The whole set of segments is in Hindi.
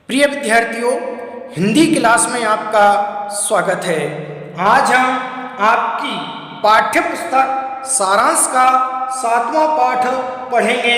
प्रिय विद्यार्थियों, हिंदी क्लास में आपका स्वागत है। आज हम आपकी पाठ्य पुस्तक सारांश का 7वां पाठ पढ़ेंगे,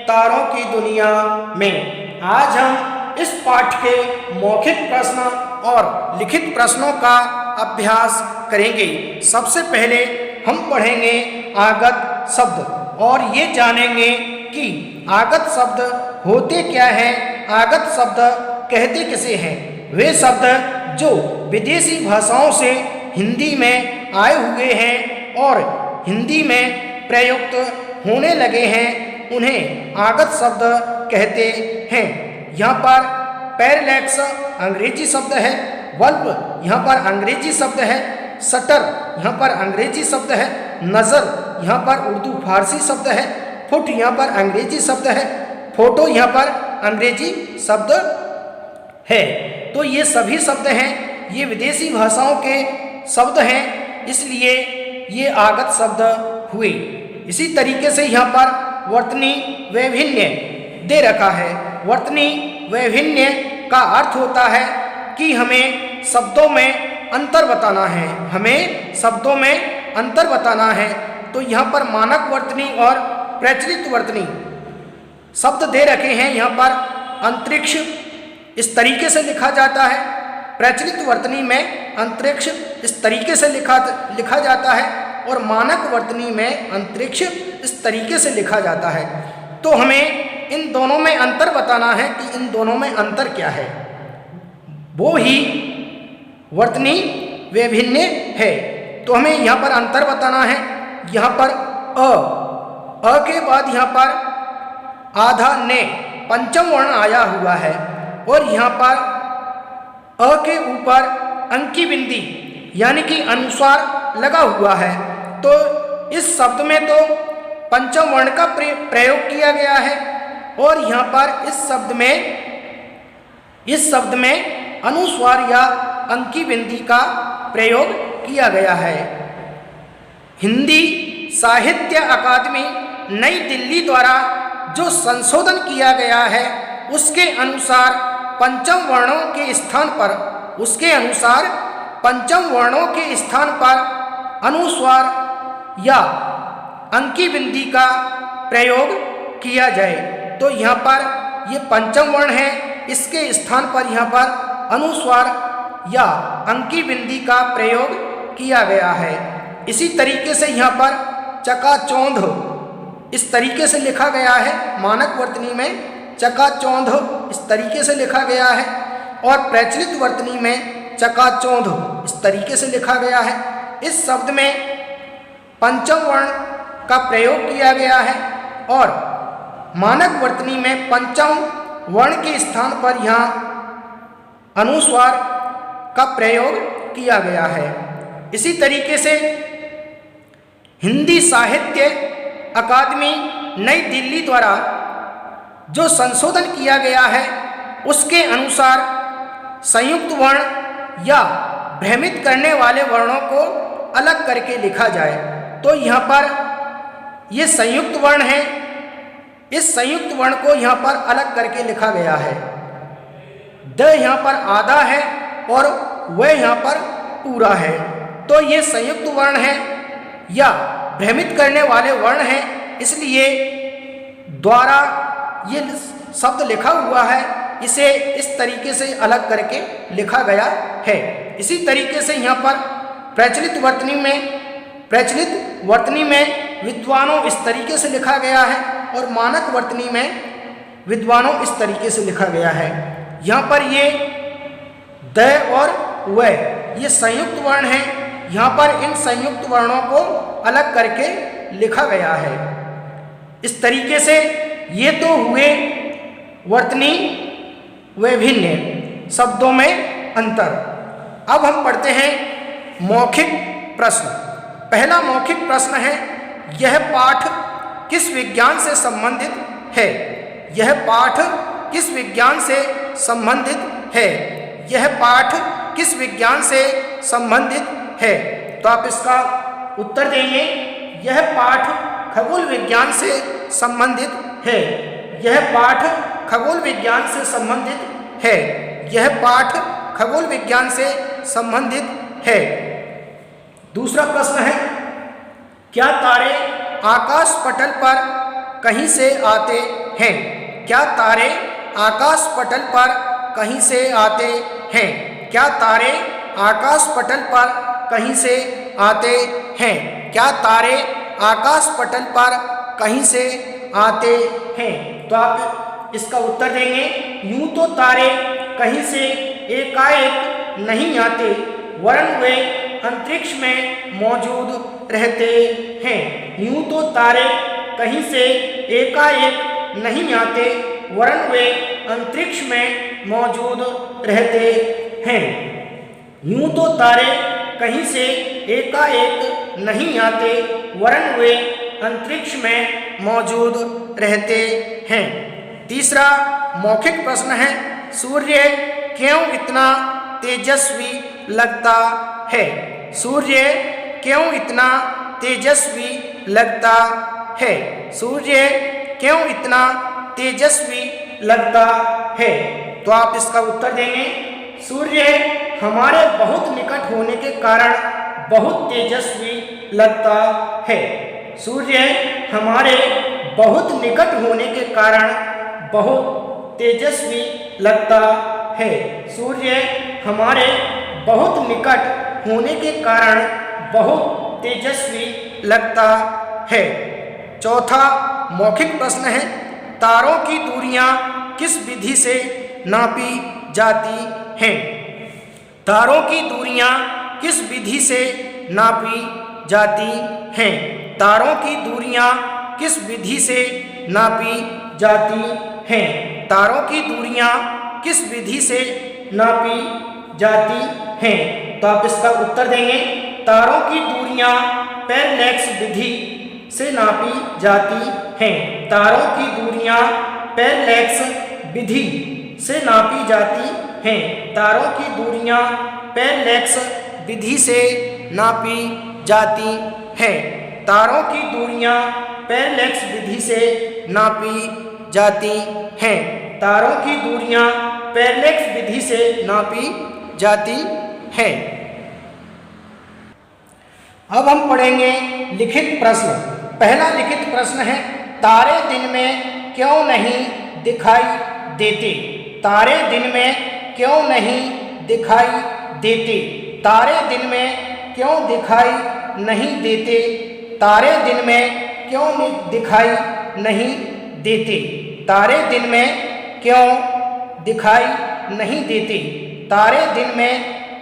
तारों की दुनिया में। आज हम इस पाठ के मौखिक प्रश्न और लिखित प्रश्नों का अभ्यास करेंगे। सबसे पहले हम पढ़ेंगे आगत शब्द और ये जानेंगे कि आगत शब्द होते क्या हैं, आगत शब्द कहते किसे हैं। वे शब्द जो विदेशी भाषाओं से हिंदी में आए हुए हैं और हिंदी में प्रयुक्त होने लगे हैं, उन्हें आगत शब्द कहते हैं। यहाँ पर पैरलैक्स अंग्रेजी शब्द है, बल्ब यहाँ पर अंग्रेजी शब्द है, शटर यहाँ पर अंग्रेजी शब्द है, नज़र यहाँ पर उर्दू फारसी शब्द है, फुट यहाँ पर अंग्रेजी शब्द है, फोटो यहाँ पर अंग्रेजी शब्द है। तो ये सभी शब्द हैं, ये विदेशी भाषाओं के शब्द हैं, इसलिए ये आगत शब्द हुए। इसी तरीके से यहाँ पर वर्तनी वैभिन्य दे रखा है। वर्तनी वैभिन्य का अर्थ होता है कि हमें शब्दों में अंतर बताना है, हमें शब्दों में अंतर बताना है। तो यहाँ पर मानक वर्तनी और प्रचलित वर्तनी शब्द दे रखे हैं। यहाँ पर अंतरिक्ष इस तरीके से लिखा जाता है, प्रचलित वर्तनी में अंतरिक्ष इस तरीके से लिखा जाता है और मानक वर्तनी में अंतरिक्ष इस तरीके से लिखा जाता है। तो हमें इन दोनों में अंतर बताना है कि इन दोनों में अंतर क्या है, वो ही वर्तनी वैभिन्य है। तो हमें यहाँ पर अंतर बताना है। यहाँ पर अ के बाद यहाँ पर आधा ने पंचम वर्ण आया हुआ है और यहाँ पर अ के ऊपर अंकी बिंदी यानी कि अनुस्वार लगा हुआ है। तो इस शब्द में तो पंचम वर्ण का प्रयोग किया गया है और यहाँ पर इस शब्द में अनुस्वार या अंकी बिंदी का प्रयोग किया गया है। हिंदी साहित्य अकादमी नई दिल्ली द्वारा जो संशोधन किया गया है, उसके अनुसार पंचम वर्णों के स्थान पर अनुस्वार या अंकी बिंदी का प्रयोग किया जाए। तो यहाँ पर ये पंचम वर्ण है, इसके स्थान पर यहाँ पर अनुस्वार या अंकी बिंदी का प्रयोग किया गया है। इसी तरीके से यहाँ पर चकाचौंध इस तरीके से लिखा गया है, मानक वर्तनी में चकाचौंध इस तरीके से लिखा गया है और प्रचलित वर्तनी में चकाचौंध इस तरीके से लिखा गया है। इस शब्द में पंचम वर्ण का प्रयोग किया गया है और मानक वर्तनी में पंचम वर्ण के स्थान पर यहाँ अनुस्वार का प्रयोग किया गया है। इसी तरीके से हिंदी साहित्य अकादमी नई दिल्ली द्वारा जो संशोधन किया गया है, उसके अनुसार संयुक्त वर्ण या भ्रमित करने वाले वर्णों को अलग करके लिखा जाए। तो यहाँ पर ये संयुक्त वर्ण है, इस संयुक्त वर्ण को यहाँ पर अलग करके लिखा गया है। द यहाँ पर आधा है और वह यहाँ पर पूरा है। तो ये संयुक्त वर्ण है या भ्रमित करने वाले वर्ण हैं, इसलिए द्वारा ये शब्द लिखा हुआ है, इसे इस तरीके से अलग करके लिखा गया है। इसी तरीके से यहाँ पर प्रचलित वर्तनी में विद्वानों इस तरीके से लिखा गया है और मानक वर्तनी में विद्वानों इस तरीके से लिखा गया है। यहाँ पर ये द और वह ये संयुक्त वर्ण है, यहाँ पर इन संयुक्त वर्णों को अलग करके लिखा गया है। इस तरीके से ये तो हुए वर्तनी वैभिन्य, शब्दों में अंतर। अब हम पढ़ते हैं मौखिक प्रश्न। पहला मौखिक प्रश्न है, यह पाठ किस विज्ञान से संबंधित है? यह पाठ किस विज्ञान से संबंधित है? यह पाठ किस विज्ञान से संबंधित है? तो आप इसका उत्तर देंगे, यह पाठ खगोल विज्ञान से संबंधित है। यह पाठ खगोल विज्ञान से संबंधित है। यह पाठ खगोल विज्ञान से संबंधित है। दूसरा प्रश्न है, क्या तारे आकाश पटल पर कहीं से आते हैं? क्या तारे आकाश पटल पर कहीं से आते हैं? क्या तारे आकाश पटल पर कहीं से आते हैं? क्या तारे आकाश पटल पर कहीं से आते हैं? तो आप इसका उत्तर देंगे, यूं तो तारे कहीं से एकाएक नहीं आते, वरन वे अंतरिक्ष में मौजूद रहते हैं। यूं तो तारे कहीं से एकाएक नहीं आते, वरन वे अंतरिक्ष में मौजूद रहते हैं। यूं तो तारे कहीं से एकाएक नहीं आते, वरन वे अंतरिक्ष में मौजूद रहते हैं। तीसरा मौखिक प्रश्न है, सूर्य क्यों इतना तेजस्वी लगता है? सूर्य क्यों इतना तेजस्वी लगता है? सूर्य क्यों इतना तेजस्वी लगता है? तो आप इसका उत्तर देंगे, सूर्य हमारे बहुत निकट होने के कारण बहुत तेजस्वी लगता है। सूर्य हमारे बहुत निकट होने के कारण बहुत तेजस्वी लगता है। सूर्य हमारे बहुत निकट होने के कारण बहुत तेजस्वी लगता है। चौथा मौखिक प्रश्न है, तारों की दूरियां किस विधि से नापी जाती हैं? तारों की दूरियां किस विधि से नापी जाती हैं? तारों की दूरियां किस विधि से नापी जाती हैं? तारों की दूरियां किस विधि से नापी जाती हैं? तो आप इसका उत्तर देंगे, तारों की दूरियां पैरेलैक्स विधि से नापी जाती हैं। तारों की दूरियां पैरेलैक्स विधि से नापी जाती हैं। तारों की दूरियां पैरेलैक्स विधि से नापी जाती हैं। तारों की दूरियां पैरेलैक्स विधि से नापी जाती हैं। तारों की दूरियां पैरेलैक्स विधि से नापी जाती हैं। अब हम पढ़ेंगे लिखित प्रश्न। पहला लिखित प्रश्न है, तारे दिन में क्यों नहीं दिखाई देते? तारे दिन में क्यों नहीं दिखाई देते? तारे दिन में क्यों दिखाई नहीं देते? तारे दिन में क्यों दिखाई नहीं देते? तारे दिन में क्यों दिखाई नहीं देते? तारे दिन में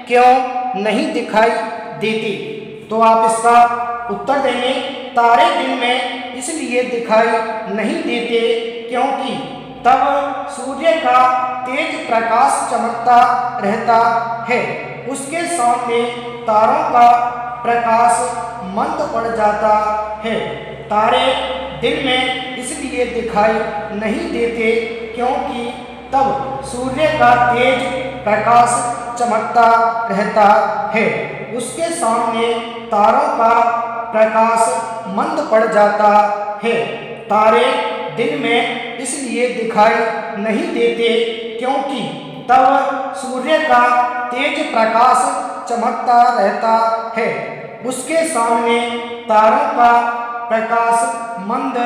क्यों नहीं दिखाई देते? तो आप इसका उत्तर देंगे, तारे दिन में इसलिए दिखाई नहीं देते क्योंकि तब सूर्य का तेज प्रकाश चमकता रहता है। उसके सामने तारों का प्रकाश मंद पड़ जाता है। तारे दिन में इसलिए दिखाई नहीं देते क्योंकि तब सूर्य का तेज प्रकाश चमकता रहता है। उसके सामने तारों का प्रकाश मंद पड़ जाता है। तारे दिन में इसलिए दिखाई नहीं देते क्योंकि तब सूर्य का तेज प्रकाश चमकता रहता है। उसके सामने तारों का प्रकाश मंद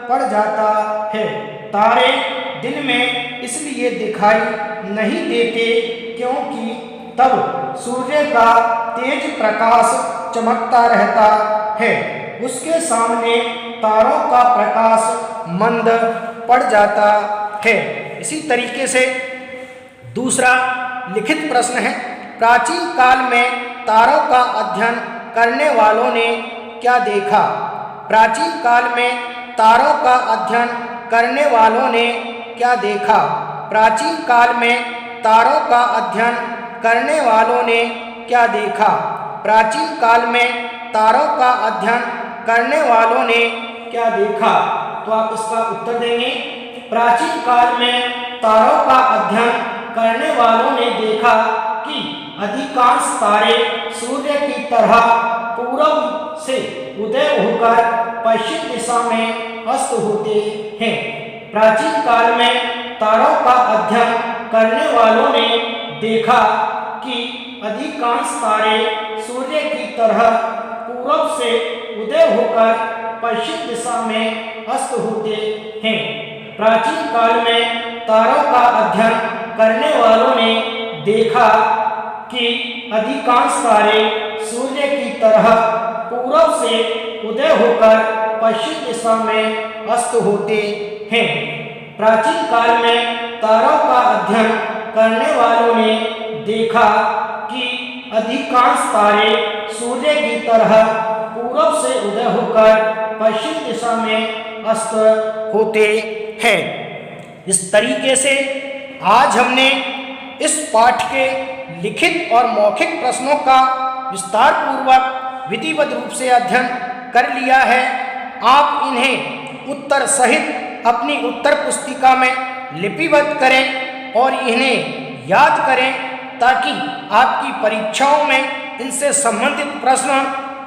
पड़ जाता है। तारे दिन में इसलिए दिखाई नहीं देते क्योंकि तब सूर्य का तेज प्रकाश चमकता रहता है। उसके सामने तारों का प्रकाश मंद पड़ जाता है। इसी तरीके से दूसरा लिखित प्रश्न है, प्राचीन काल में तारों का अध्ययन करने वालों ने क्या देखा? प्राचीन काल में तारों का अध्ययन करने वालों ने क्या देखा? प्राचीन काल में तारों का अध्ययन करने वालों ने क्या देखा? प्राचीन काल में तारों का अध्ययन करने वालों ने क्या देखा? तो आप इसका उत्तर देंगे, प्राचीन काल में तारों का अध्ययन करने वालों ने देखा कि अधिकांश तारे सूर्य की तरह पूर्व से उदय होकर पश्चिम दिशा में अस्त होते हैं। प्राचीन काल में तारों का अध्ययन करने वालों ने देखा कि अधिकांश तारे सूर्य की तरह पूरब से उदय होकर पश्चिम दिशा में अस्त होते हैं। प्राचीन काल में तारों का अध्ययन करने वालों ने देखा कि अधिकांश तारे सूर्य की तरह पूरब से उदय होकर पश्चिम दिशा में अस्त होते हैं। प्राचीन काल में तारों का अध्ययन करने वालों ने देखा कि अधिकांश तारे सूर्य की तरह पूरब से उदय होकर पश्चिम दिशा में अस्त होते हैं। इस तरीके से आज हमने इस पाठ के लिखित और मौखिक प्रश्नों का विस्तार पूर्वक विधिवत रूप से अध्ययन कर लिया है। आप इन्हें उत्तर सहित अपनी उत्तर पुस्तिका में लिपिबद्ध करें और इन्हें याद करें ताकि आपकी परीक्षाओं में इनसे संबंधित प्रश्न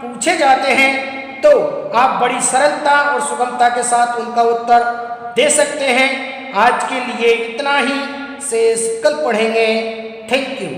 पूछे जाते हैं तो आप बड़ी सरलता और सुगमता के साथ उनका उत्तर दे सकते हैं। आज के लिए इतना ही, शेष कल पढ़ेंगे। Thank you.